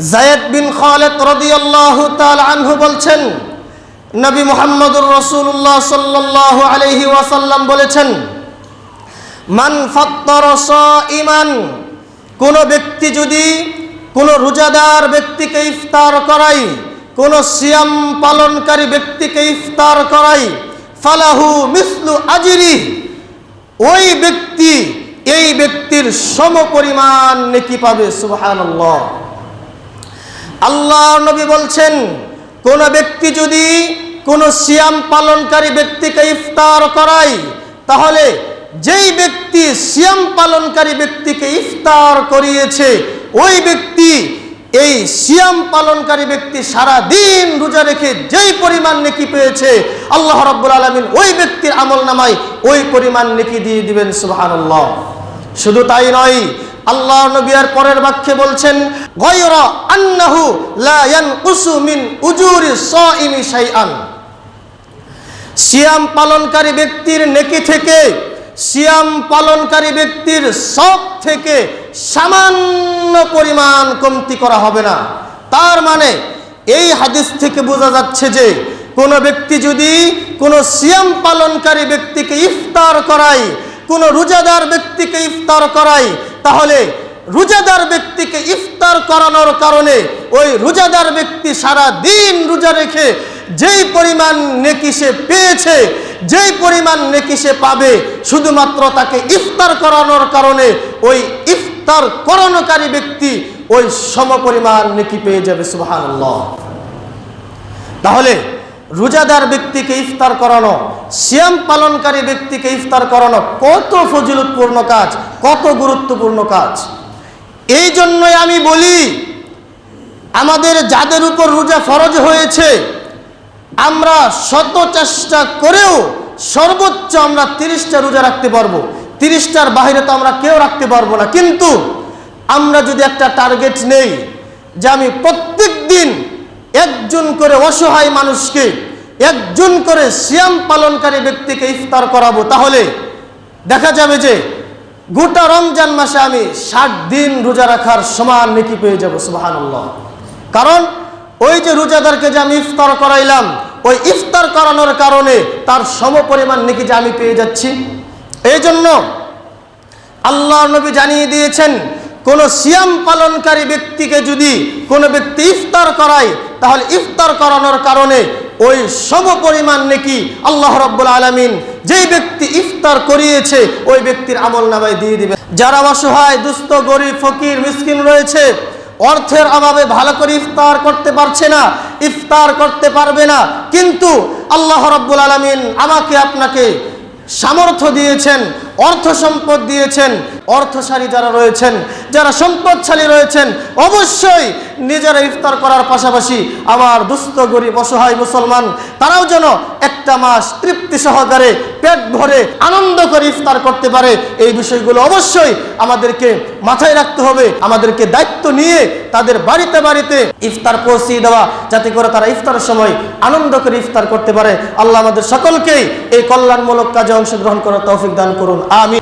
যায়েদ বিন খালিদ রাদিয়াল্লাহু তাআলা আনহু বলছেন, নবী মুহাম্মদুর রাসূলুল্লাহ সাল্লাল্লাহু আলাইহি ওয়াসাল্লাম বলেছেন, মান ফাত্তারা সাইমান, কোন ব্যক্তি যদি কোন রোজাদার ব্যক্তিকে ইফতার করায়, কোন সিয়াম পালনকারী ব্যক্তিকে ইফতার করায়, ফালাহু মিসলু আজরি, ওই ব্যক্তি এই ব্যক্তির সমপরিমাণ নেকি পাবে। সুবহানাল্লাহ। আল্লাহর নবী বলছেন, কোন ব্যক্তি যদি কোন সিয়াম পালনকারী ব্যক্তিকে ইফতার করায়, তাহলে যেই ব্যক্তি সিয়াম পালনকারী ব্যক্তিকে ইফতার করিয়েছে, ওই ব্যক্তি এই সিয়াম পালনকারী ব্যক্তি সারা দিন রোজা রেখে যেই পরিমাণ নেকি পেয়েছে, আল্লাহ রাব্বুল আলামিন ওই ব্যক্তির আমলনামায় ওই পরিমাণ নেকি দিয়ে দিবেন। সুবহানাল্লাহ। শুধু তাই নয়, আল্লাহ নবী এর পরের বাক্যে বলছেন, গায়রা আন্নাহু লা ইয়ানকুসু মিন উজুরি সাইমি শাইআন, সিয়াম পালনকারী ব্যক্তির নেকি থেকে, সিয়াম পালনকারী ব্যক্তির সব থেকে সামান্য পরিমাণ কমতি করা হবে না। তার মানে এই হাদিস থেকে বোঝা যাচ্ছে যে কোন ব্যক্তি যদি কোন সিয়াম পালনকারী ব্যক্তিকে ইফতার করায়, কোন রোজাদার ব্যক্তিকে ইফতার করায়, তাহলে রোজাদার ব্যক্তিকে ইফতার করানোর কারণে ওই রোজাদার ব্যক্তি সারা দিন রোজা রেখে যেই পরিমাণ নেকি সে পেয়েছে, যেই পরিমাণ নেকি সে পাবে, শুধুমাত্র তাকে ইফতার করানোর কারণে ওই ইফতার করানোকারী ব্যক্তি ওই সমপরিমাণ নেকি পেয়ে যাবে। সুবহানাল্লাহ। তাহলে রোজাদার ব্যক্তিকে ইফতার করানো, সিয়াম পালনকারী ব্যক্তিকে ইফতার করানো কত ফজিলতপূর্ণ কাজ, কত গুরুত্বপূর্ণ কাজ। এই জন্যই আমি বলি, আমাদের যাদের উপর রোজা ফরজ হয়েছে, আমরা শত চেষ্টা করেও সর্বোচ্চ আমরা 30টা রোজা রাখতে পারবো, 30টার বাইরে তো আমরা কেউ রাখতে পারবো না। কিন্তু আমরা যদি একটা টার্গেট নেই যে আমি প্রত্যেক দিন একজন করে অসহায় মানুষকে, একজন করে সিয়াম পালনকারী ব্যক্তিকে ইফতার করাবো, তাহলে দেখা যাবে যে গোটা রমজান মাসে আমি 60 দিন রোজা রাখার সমান নেকি পেয়ে যাব। সুবহানাল্লাহ। কারণ ওই যে রোজাদারকে যে আমি ইফতার করাইলাম, ওই ইফতার করানোর কারণে তার সমপরিমাণ নেকি যে আমি পেয়ে যাচ্ছি। এই জন্য আল্লাহর নবী জানিয়ে দিয়েছেন, কোন সিয়াম পালনকারী ব্যক্তিকে যদি কোনো ব্যক্তি ইফতার করায়, তাহলে ইফতার করানোর কারণে ওই সমপরিমাণ নেকি আল্লাহ রাব্বুল আলামিন যেই ব্যক্তি ইফতার করিয়েছে ওই ব্যক্তির আমলনামায় দিয়ে দিবেন। যারা অসহায়, দুস্থ, গরিব, ফকির, মিসকিন রয়েছে, অর্থের অভাবে ভালো করে ইফতার করতে পারছে না, ইফতার করতে পারবে না, কিন্তু আল্লাহ রাব্বুল আলামিন আমাকে আপনাকে সামর্থ্য দিয়েছেন, অর্থ সম্পদ দিয়েছেন। অর্থশালী যারা রয়েছেন, যারা সম্পদশালী রয়েছেন, অবশ্যই নিজেরা ইফতার করার পাশাপাশি আমার দুস্থ, গরিব, অসহায় মুসলমান তারাও যেন একটা মাস তৃপ্তি সহকারে পেট ভরে আনন্দ করে ইফতার করতে পারে। এই বিষয়গুলো অবশ্যই আমাদেরকে মাথায় রাখতে হবে। আমাদেরকে দায়িত্ব নিয়ে তাদের বাড়িতে বাড়িতে ইফতার পৌঁছিয়ে দেওয়া, যাতে করে তারা ইফতারের সময় আনন্দ করে ইফতার করতে পারে। আল্লাহ আমাদের সকলকেই এই কল্যাণমূলক কাজে অংশগ্রহণ করার তৌফিক দান করুন। আমিন।